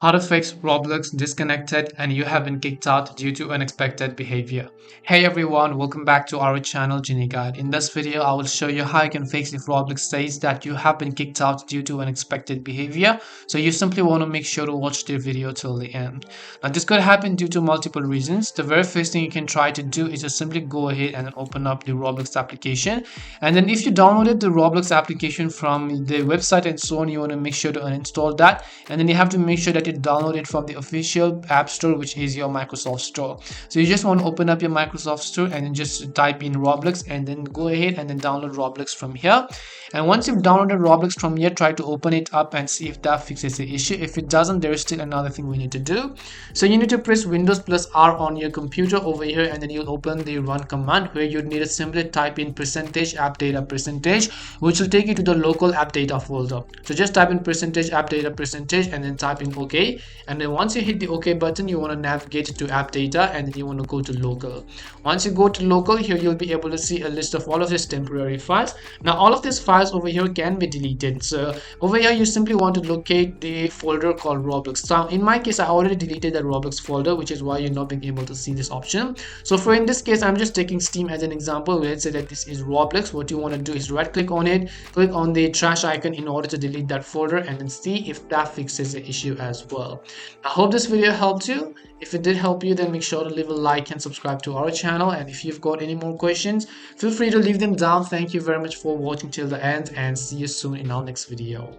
How to fix Roblox disconnected and you have been kicked out due to unexpected behavior. Hey everyone, welcome back to our channel Genie Guide. In this video, I will show you how you can fix if Roblox says that you have been kicked out due to unexpected behavior. So you simply want to make sure to watch the video till the end. Now this could happen due to multiple reasons. The very first thing you can try to do is to simply go ahead and open up the Roblox application. And then if you downloaded the Roblox application from the website and so on, you want to make sure to uninstall that. And then you have to make sure that you download it from the official app store, which is your Microsoft Store. So you just want to open up your Microsoft Store and then just type in Roblox and then go ahead and then download Roblox from here. And once you've downloaded Roblox from here, try to open it up and see if that fixes the issue. If it doesn't, there is still another thing we need to do. So you need to press Windows plus R on your computer over here, and then you'll open the run command where you need to simply type in %app data %, which will take you to the local app data folder. So just type in %app data % and then type in OK. And then once you hit the OK button, you want to navigate to app data and then you want to go to local. Once you go to local, here you'll be able to see a list of all of these temporary files. Now all of these files over here can be deleted. So over here you simply want to locate the folder called Roblox. So in my case, I already deleted that Roblox folder, which is why you're not being able to see this option. So for in this case, I'm just taking Steam as an example. Let's say that this is Roblox. What you want to do is right click on it, click on the trash icon in order to delete that folder, and then see if that fixes the issue as well. I hope this video helped you. If it did help you, then make sure to leave a like and subscribe to our channel. And if you've got any more questions, feel free to leave them down. Thank you very much for watching till the end, and see you soon in our next video.